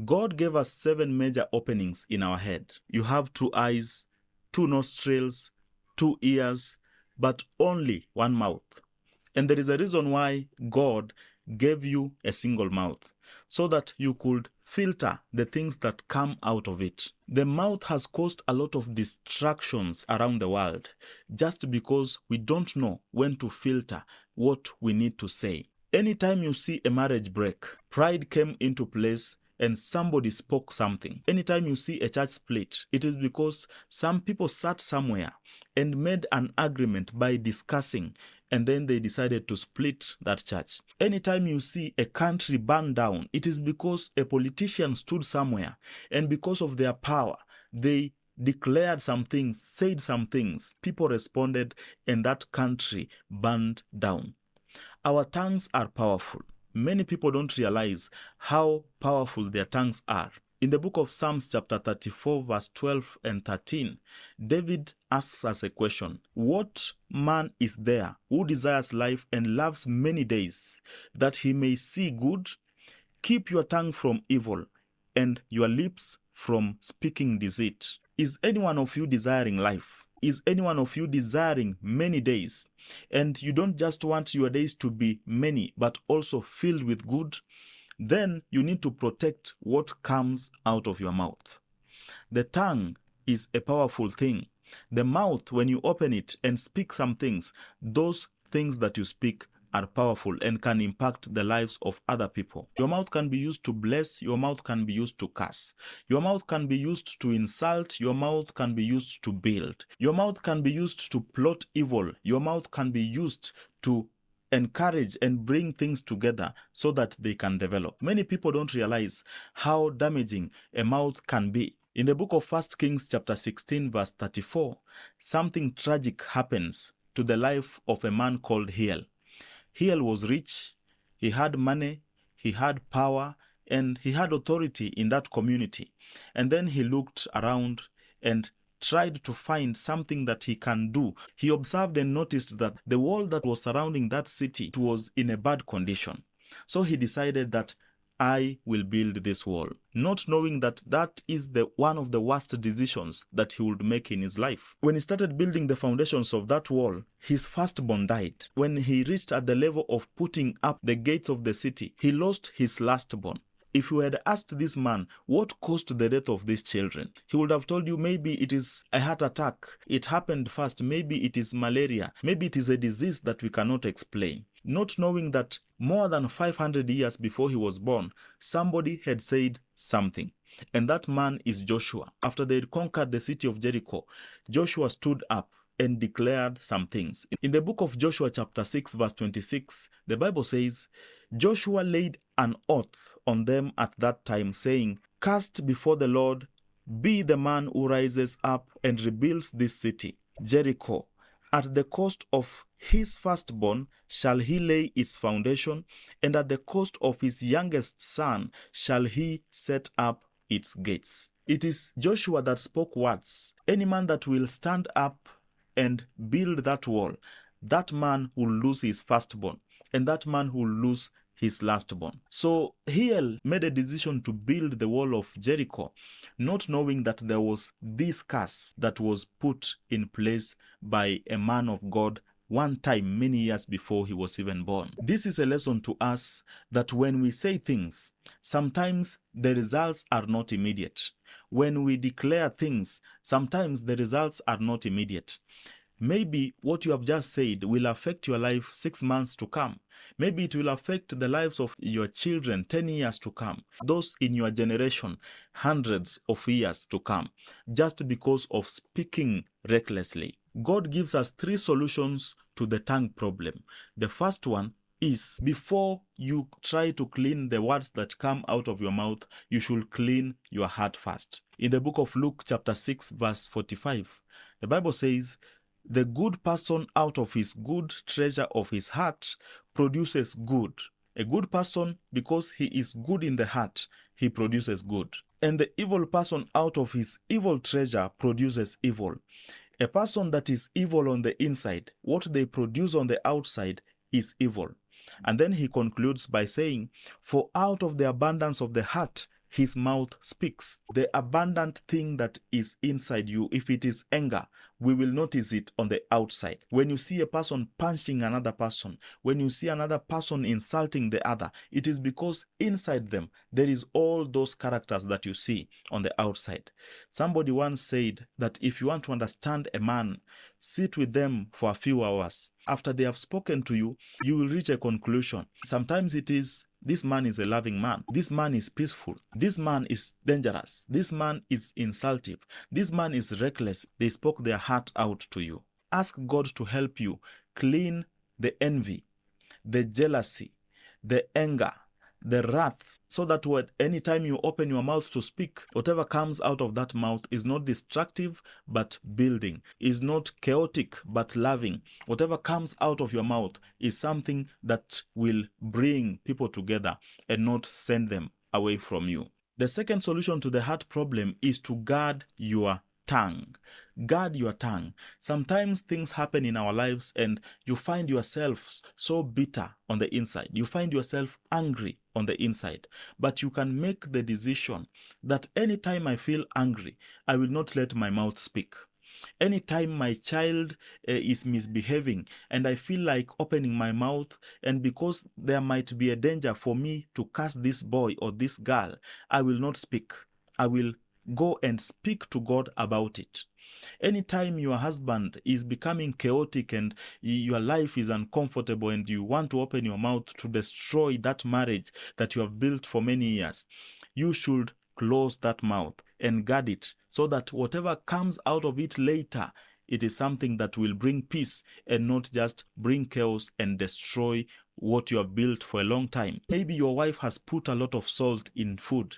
God gave us 7 major openings in our head. You have 2 eyes, 2 nostrils, 2 ears, but only 1 mouth. And there is a reason why God gave you a single mouth, so that you could filter the things that come out of it. The mouth has caused a lot of distractions around the world just because we don't know when to filter what we need to say. Anytime you see a marriage break, pride came into place and somebody spoke something. Anytime you see a church split, it is because some people sat somewhere and made an agreement by discussing, and then they decided to split that church. Anytime you see a country burn down, it is because a politician stood somewhere, and because of their power, they declared some things, said some things, people responded, and that country burned down. Our tongues are powerful. Many people don't realize how powerful their tongues are. In the book of Psalms chapter 34 verse 12 and 13, David asks us a question. What man is there who desires life and loves many days, that he may see good? Keep your tongue from evil and your lips from speaking deceit. Is any one of you desiring life? Is any one of you desiring many days? And you don't just want your days to be many, but also filled with good? Then you need to protect what comes out of your mouth. The tongue is a powerful thing. The mouth, when you open it and speak some things, those things that you speak are powerful and can impact the lives of other people. Your mouth can be used to bless. Your mouth can be used to curse. Your mouth can be used to insult. Your mouth can be used to build. Your mouth can be used to plot evil. Your mouth can be used to encourage and bring things together so that they can develop. Many people don't realize how damaging a mouth can be. In the book of 1 Kings chapter 16 verse 34, something tragic happens to the life of a man called Hiel. Hiel was rich, he had money, he had power, and he had authority in that community. And then he looked around and tried to find something that he can do. He observed and noticed that the wall that was surrounding that city was in a bad condition. So he decided that I will build this wall, not knowing that that is one of the worst decisions that he would make in his life. When he started building the foundations of that wall, his firstborn died. When he reached at the level of putting up the gates of the city, he lost his lastborn. If you had asked this man what caused the death of these children, he would have told you maybe it is a heart attack. It happened fast. Maybe it is malaria. Maybe it is a disease that we cannot explain. Not knowing that more than 500 years before he was born, somebody had said something. And that man is Joshua. After they had conquered the city of Jericho, Joshua stood up and declared some things. In the book of Joshua chapter 6 verse 26, the Bible says, Joshua laid an oath on them at that time, saying, Cast before the Lord be the man who rises up and rebuilds this city, Jericho. At the cost of his firstborn shall he lay its foundation, and at the cost of his youngest son shall he set up its gates. It is Joshua that spoke words. Any man that will stand up and build that wall, that man will lose his firstborn, and that man will lose his lastborn. So Hiel made a decision to build the wall of Jericho, not knowing that there was this curse that was put in place by a man of God one time many years before he was even born. This is a lesson to us that when we say things, sometimes the results are not immediate. When we declare things, sometimes the results are not immediate. Maybe what you have just said will affect your life 6 months to come. Maybe it will affect the lives of your children 10 years to come. Those in your generation, hundreds of years to come, just because of speaking recklessly. God gives us 3 solutions to the tongue problem. The first one is, before you try to clean the words that come out of your mouth, you should clean your heart first. In the book of Luke chapter 6 verse 45, the Bible says, the good person out of his good treasure of his heart produces good. A good person, because he is good in the heart, he produces good. And the evil person out of his evil treasure produces evil. A person that is evil on the inside, what they produce on the outside is evil. And then he concludes by saying, for out of the abundance of the heart, his mouth speaks. The abundant thing that is inside you, if it is anger, we will notice it on the outside. When you see a person punching another person, when you see another person insulting the other, it is because inside them there is all those characters that you see on the outside. Somebody once said that if you want to understand a man, sit with them for a few hours. After they have spoken to you, you will reach a conclusion. Sometimes it is, this man is a loving man. This man is peaceful. This man is dangerous. This man is insultive. This man is reckless. They spoke their heart out to you. Ask God to help you clean the envy, the jealousy, the anger, the wrath, so that anytime you open your mouth to speak, whatever comes out of that mouth is not destructive but building, is not chaotic but loving. Whatever comes out of your mouth is something that will bring people together and not send them away from you. The second solution to the heart problem is to guard your tongue. Guard your tongue. Sometimes things happen in our lives and you find yourself so bitter on the inside. You find yourself angry on the inside. But you can make the decision that anytime I feel angry, I will not let my mouth speak. Anytime my child is misbehaving and I feel like opening my mouth, and because there might be a danger for me to curse this boy or this girl, I will not speak. I will go and speak to God about it. Anytime your husband is becoming chaotic and your life is uncomfortable and you want to open your mouth to destroy that marriage that you have built for many years, you should close that mouth and guard it so that whatever comes out of it later, it is something that will bring peace and not just bring chaos and destroy what you have built for a long time. Maybe your wife has put a lot of salt in food.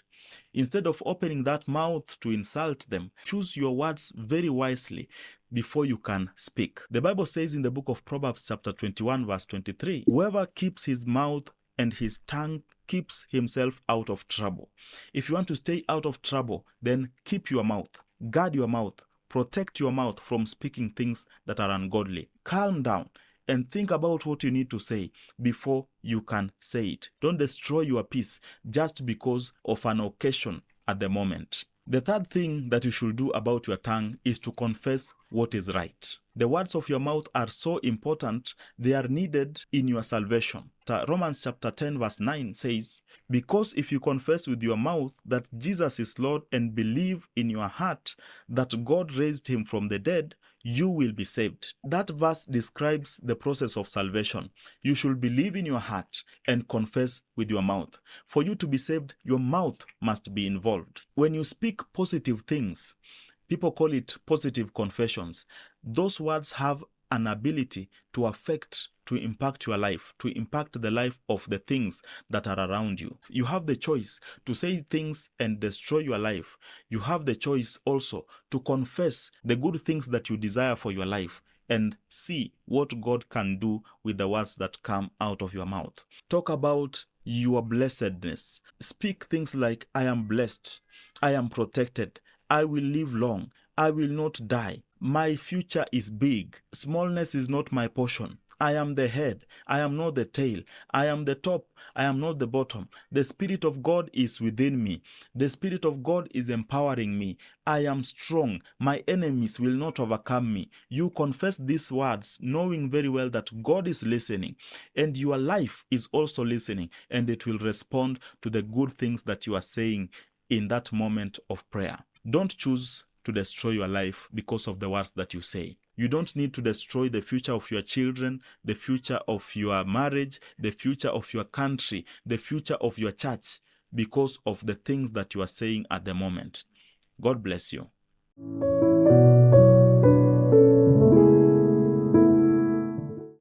Instead of opening that mouth to insult them, choose your words very wisely before you can speak. The Bible says in the book of Proverbs chapter 21 verse 23, whoever keeps his mouth and his tongue keeps himself out of trouble. If you want to stay out of trouble, then keep your mouth, guard your mouth, protect your mouth from speaking things that are ungodly. Calm down and think about what you need to say before you can say it. Don't destroy your peace just because of an occasion at the moment. The third thing that you should do about your tongue is to confess what is right. The words of your mouth are so important, they are needed in your salvation. Romans chapter 10 verse 9 says, because if you confess with your mouth that Jesus is Lord and believe in your heart that God raised him from the dead, you will be saved. That verse describes the process of salvation. You should believe in your heart and confess with your mouth. For you to be saved, your mouth must be involved. When you speak positive things, people call it positive confessions. Those words have an ability to affect, to impact your life, to impact the life of the things that are around you. You have the choice to say things and destroy your life. You have the choice also to confess the good things that you desire for your life and see what God can do with the words that come out of your mouth. Talk about your blessedness. Speak things like, I am blessed, I am protected, I will live long, I will not die. My future is big. Smallness is not my portion. I am the head. I am not the tail. I am the top. I am not the bottom. The Spirit of God is within me. The Spirit of God is empowering me. I am strong. My enemies will not overcome me. You confess these words, knowing very well that God is listening, and your life is also listening, and it will respond to the good things that you are saying in that moment of prayer. Don't choose to destroy your life because of the words that you say. You don't need to destroy the future of your children, the future of your marriage, the future of your country, the future of your church because of the things that you are saying at the moment. God bless you.